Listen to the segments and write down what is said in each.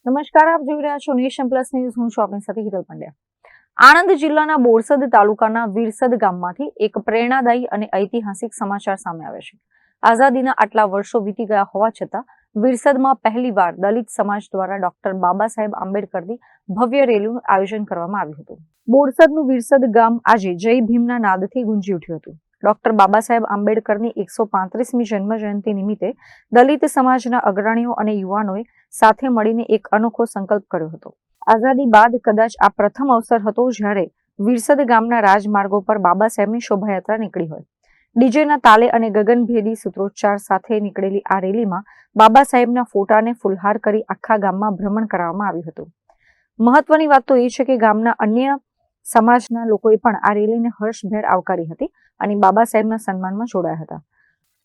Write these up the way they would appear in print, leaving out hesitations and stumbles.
નમસ્કાર, આપ જોઈ રહ્યા છો નેશન પ્લસ ન્યૂઝ. હું છું આપની સાથે હિરલ પંડ્યા. આણંદ જિલ્લાના બોરસદ તાલુકાના વીરસદ ગામમાંથી એક પ્રેરણાદાયી અને ઐતિહાસિક સમાચાર સામે આવે છે. આઝાદીના આટલા વર્ષો વીતી ગયા હોવા છતાં વીરસદમાં પહેલીવાર દલિત સમાજ દ્વારા ડોક્ટર બાબા સાહેબ આંબેડકરની ભવ્ય રેલીનું આયોજન કરવામાં આવ્યું હતું. બોરસદનું વીરસદ ગામ આજે જય ભીમના નાદથી ગુંજી ઉઠ્યું હતું. ડોક્ટર બાબા સાહેબ આંબેડકરની 135મી જન્મ જયંતિ નિમિત્તે દલિત સમાજના અગ્રણીઓ અને યુવાનોએ સાથે મળીને એક અનોખો સંકલ્પ કર્યો હતો. આઝાદી બાદ કદાચ આ પ્રથમ અવસર હતો જ્યારે વીરસદ ગામના રાજમાર્ગો પર બાબા સાહેબની શોભાયાત્રા નીકળી હોય. ડીજેના તાલે અને ગગનભેદી સૂત્રોચ્ચાર સાથે નીકળેલી આ રેલીમાં બાબા સાહેબના ફોટાને ફૂલહાર કરી આખા ગામમાં ભ્રમણ કરવામાં આવ્યું હતું. મહત્વની વાત તો એ છે કે ગામના અન્ય સમાજના લોકોએ પણ આ રેલીને હર્ષભેર આવકારી હતી અને બાબા સાહેબના સન્માનમાં જોડાયા હતા.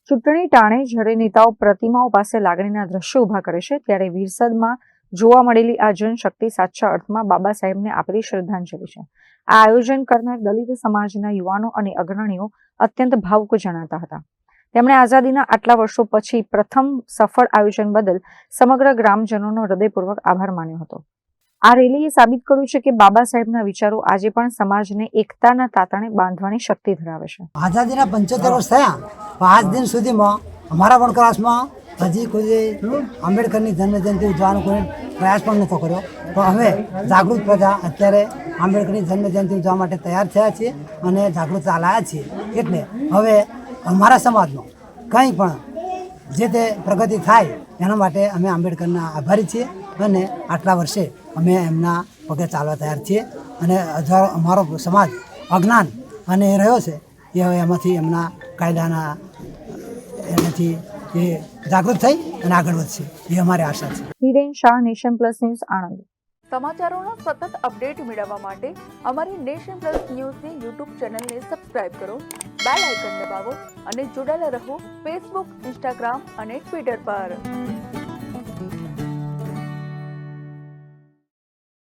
ચૂંટણી ટાણે જ્યારે નેતાઓ પ્રતિમાઓ પાસે લાગણીના દ્રશ્યો ઉભા કરે છે, ત્યારે વીરસદમાં જોવા મળેલી આ જનશક્તિ સાચા અર્થમાં બાબા સાહેબને આપેલી શ્રદ્ધાંજલિ છે. આ આયોજન કરનાર દલિત સમાજના યુવાનો અને અગ્રણીઓ અત્યંત ભાવુક જણાતા હતા. તેમણે આઝાદીના આટલા વર્ષો પછી પ્રથમ સફળ આયોજન બદલ સમગ્ર ગ્રામજનોનો હૃદયપૂર્વક આભાર માન્યો હતો. આ રેલીએ સાબિત કર્યું છે કે બાબા સાહેબના વિચારો આજે પણ સમાજને એકતાના તાતણે બાંધવાની શક્તિ ધરાવે છે. આઝાદીના 75 વર્ષ થયા, આજ દિન સુધીમાં અમારા પણ ક્લાસમાં હજી કોઈ આંબેડકરની જન્મજયંતિ ઉજવવાનો કોઈ પ્રયાસ પણ નહોતો કર્યો. પણ અમે જાગૃત પ્રજા અત્યારે આંબેડકરની જન્મજયંતિ ઉજવવા માટે તૈયાર થયા છીએ અને જાગૃતતા લાવ્યા છીએ. એટલે હવે અમારા સમાજમાં કંઈ પણ જે તે પ્રગતિ થાય એના માટે અમે આંબેડકરના આભારી છીએ અને આટલા વર્ષે અમે એમના પગે ચાલવા તૈયાર છીએ. અને અમારો સમાજ અજ્ઞાન અને એ રહ્યો છે એ હવે એમાંથી એમના કાયદાના એનાથી એ જાગૃત થઈ અને આગળ વધશે એ અમારી આશા છે. Hiren Shah, Nation Plus News, Anand. સમાચારોના સતત અપડેટ મેળવવા માટે અમારી નેશન પ્લસ ન્યૂઝની યુટ્યુબ ચેનલને સબસ્ક્રાઇબ કરો, બેલ આઇકન દબાવો અને જોડાયેલા રહો ફેસબુક, ઇન્સ્ટાગ્રામ અને ટ્વિટર પર.